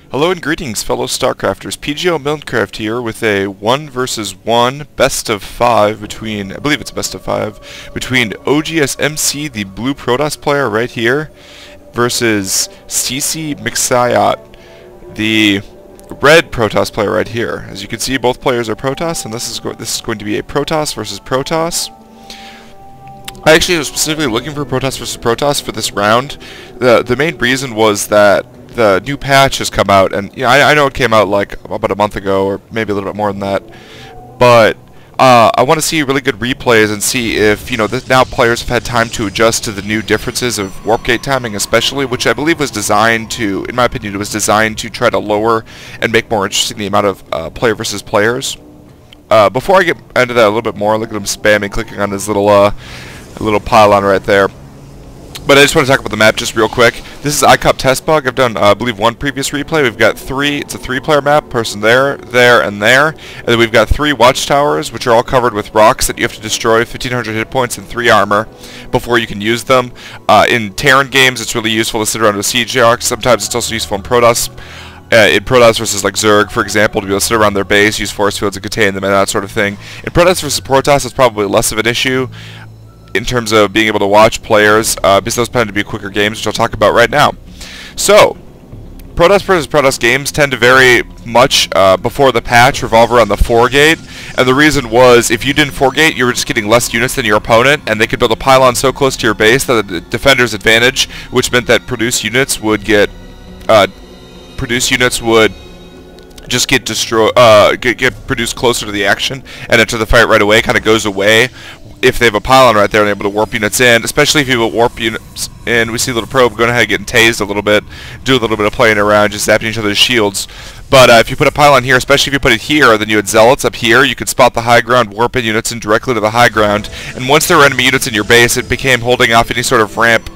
Hello and greetings, fellow Starcrafters. PGO Milncraft here with a 1 versus 1 best of 5 between, I believe it's best of 5, between OgsMC, the blue Protoss player right here, versus CCMxiaOt, the red Protoss player right here. As you can see, both players are Protoss, and this is going to be a Protoss versus Protoss. I actually was specifically looking for Protoss versus Protoss for this round. The main reason was that the new patch has come out, and I know it came out like about a month ago, or maybe a little bit more than that. But I want to see really good replays and see if now players have had time to adjust to the new differences of warp gate timing, especially, which I believe was designed to, in my opinion, it was designed to try to lower and make more interesting the amount of player versus players. Before I get into that a little bit more, look at him spamming, clicking on his little pylon right there. But I just want to talk about the map just real quick. This is iCCupTestbug. I've done, I believe, one previous replay. We've got it's a 3-player map, person there, there, and there. And then we've got 3 watchtowers, which are all covered with rocks that you have to destroy, 1,500 hit points and 3 armor before you can use them. In Terran games, it's really useful to sit around with siege arcs. Sometimes it's also useful in Protoss. In Protoss versus like Zerg, for example, to be able to sit around their base, use force fields to contain them, and that sort of thing. In Protoss versus Protoss, it's probably less of an issue in terms of being able to watch players, because those tend to be quicker games, which I'll talk about right now. So, Protoss versus Protoss games tend to very much, before the patch, revolve around the 4-gate, and the reason was, if you didn't 4-gate, you were just getting less units than your opponent, and they could build a pylon so close to your base that the defender's advantage, which meant that produced units would just get destroyed, get produced closer to the action and enter the fight right away, kind of goes away if they have a pylon right there and able to warp units in, especially if you have warp units in. We see a little probe going ahead getting tased a little bit, do a little bit of playing around, just zapping each other's shields. But if you put a pylon here, especially if you put it here, then you had zealots up here, you could spot the high ground, warp in units in directly to the high ground, and once there were enemy units in your base, it became holding off any sort of ramp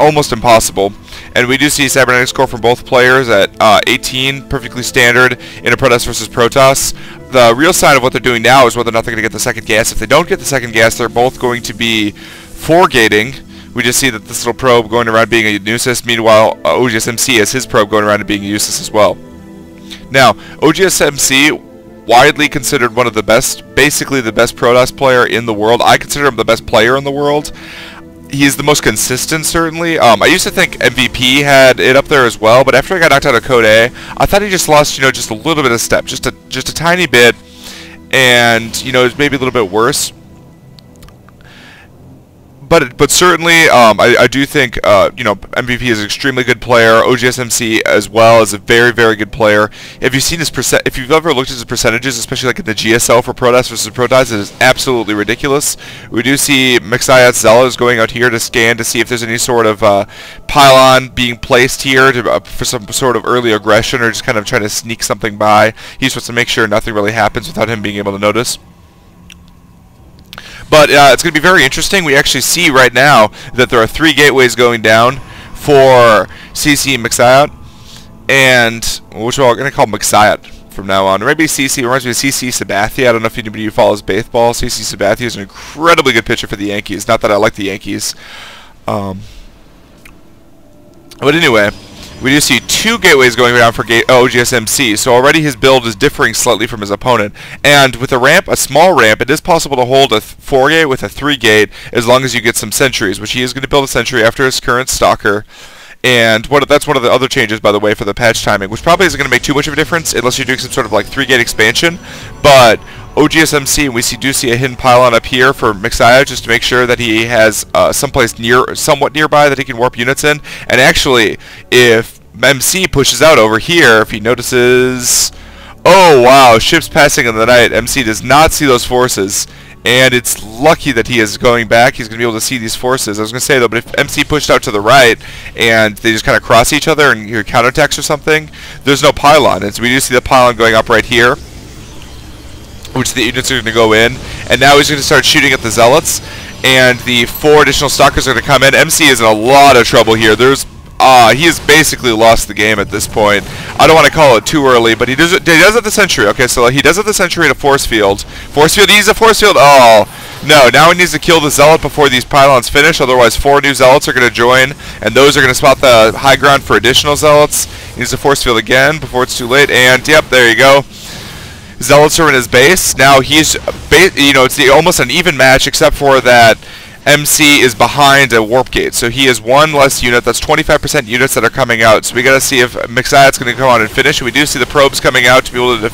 almost impossible. And we do see cybernetic score from both players at 18, perfectly standard in a Protoss versus Protoss. The real sign of what they're doing now is whether or not they're going to get the second gas. If they don't get the second gas, they're both going to be 4-gating. We just see that this little probe going around being a Nuisance. Meanwhile, OgsMC has his probe going around and being a Useless as well. Now, OgsMC, widely considered one of the best, basically the best Protoss player in the world. I consider him the best player in the world. He is the most consistent, certainly. I used to think MVP had it up there as well, but after I got knocked out of Code A, I thought he just lost, just a little bit of step, just a tiny bit, and it was maybe a little bit worse. But certainly, I do think MVP is an extremely good player. OgsMC as well is a very, very good player. If you've seen his if you've ever looked at his percentages, especially like in the GSL for Protoss versus Protoss, it is absolutely ridiculous. We do see Mxiaot's Zealot going out here to scan to see if there's any sort of pylon being placed here for some sort of early aggression, or just kind of trying to sneak something by. He's supposed to make sure nothing really happens without him being able to notice. But it's going to be very interesting. We actually see right now that there are 3 gateways going down for CCMxiaOt, and which we're going to call Mxiaot from now on. Or maybe CC, reminds me of CC Sabathia. I don't know if anybody follows baseball. CC Sabathia is an incredibly good pitcher for the Yankees. Not that I like the Yankees. But anyway, we do see 2 gateways going down for OgsMC, so already his build is differing slightly from his opponent. And with a ramp, a small ramp, it is possible to hold a 4-gate with a 3-gate as long as you get some sentries, which he is going to build a sentry after his current Stalker. And that's one of the other changes, by the way, for the patch timing, which probably isn't going to make too much of a difference unless you're doing some sort of like 3-gate expansion. But OgsMC, we do see a hidden pylon up here for Mxiaot, just to make sure that he has someplace somewhat nearby that he can warp units in. And actually, if MC pushes out over here, if he notices, oh wow, ships passing in the night, MC does not see those forces. And it's lucky that he is going back. He's going to be able to see these forces. I was going to say, though, but if MC pushed out to the right and they just kind of cross each other and your counterattacks or something, there's no pylon. And so we do see the pylon going up right here, which the units are going to go in. And now he's going to start shooting at the Zealots. And the 4 additional Stalkers are going to come in. MC is in a lot of trouble here. He has basically lost the game at this point. I don't want to call it too early, but he does it at the Sentry. Okay, so he does it at the Sentry in a Force Field. He needs a Force Field. Oh, no. Now he needs to kill the Zealot before these pylons finish. Otherwise, 4 new Zealots are going to join, and those are going to spot the high ground for additional Zealots. Needs to force field again before it's too late, and yep, there you go. Zealots are in his base. Now he's, it's almost an even match except for that MC is behind a warp gate, so he is one less unit. That's 25% units that are coming out. So we got to see if CCMxiaOt's going to come on and finish. We do see the probes coming out to be able to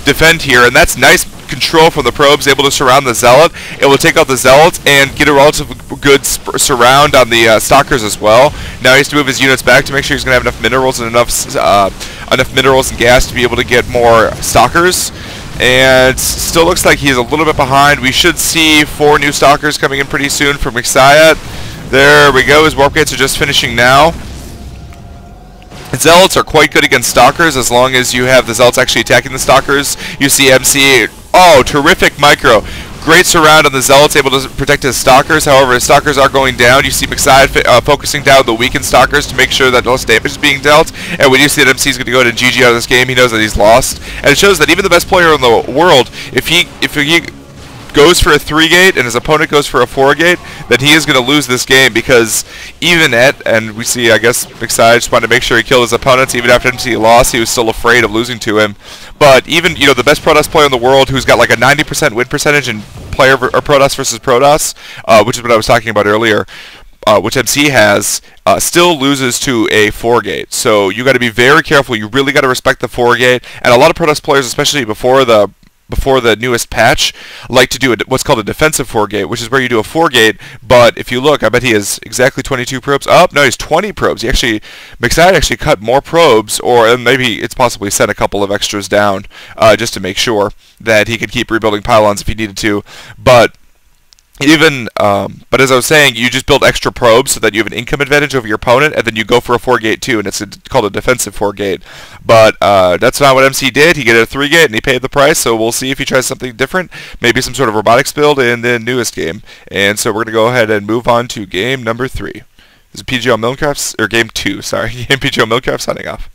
defend here, and that's nice control from the probes, able to surround the zealot. It will take out the zealots and get a relatively good surround on the stalkers as well. Now he has to move his units back to make sure he's going to have enough minerals and enough minerals and gas to be able to get more stalkers. And still looks like he's a little bit behind. We should see 4 new stalkers coming in pretty soon from CCMxiaOt. There we go. His warp gates are just finishing now. Zealots are quite good against stalkers as long as you have the zealots actually attacking the stalkers. You see MC. Oh, terrific micro. Great surround on the zealots, able to protect his stalkers. However, his stalkers are going down. You see CCMxiaOt focusing down the weakened stalkers to make sure that less damage is being dealt. And when you see that MC is going to go to GG out of this game, he knows that he's lost. And it shows that even the best player in the world, if he goes for a 3-gate and his opponent goes for a 4-gate, then he is going to lose this game, because even and we see, I guess, CCMxiaOt just wanted to make sure he killed his opponents. Even after MC lost, he was still afraid of losing to him. But even, the best Protoss player in the world, who's got like a 90% win percentage in Protoss versus Protoss, which is what I was talking about earlier, which MC has, still loses to a 4-gate. So you got to be very careful. You really got to respect the 4-gate. And a lot of Protoss players, especially before the newest patch, like to do what's called a defensive 4-gate, which is where you do a 4-gate, but if you look, I bet he has exactly 22 probes. Oh, no, he's 20 probes. CCMxiaOt actually cut more probes, or maybe it's possibly sent a couple of extras down, just to make sure that he could keep rebuilding pylons if he needed to. But but as I was saying, you just build extra probes so that you have an income advantage over your opponent, and then you go for a 4-gate too, and it's called a defensive 4-gate. But that's not what MC did. He got a 3-gate, and he paid the price, so we'll see if he tries something different, maybe some sort of robotics build in the newest game. And so we're going to go ahead and move on to game number 3. This is PGO Milncraft, or game 2, sorry. Game PGO Milncraft signing off.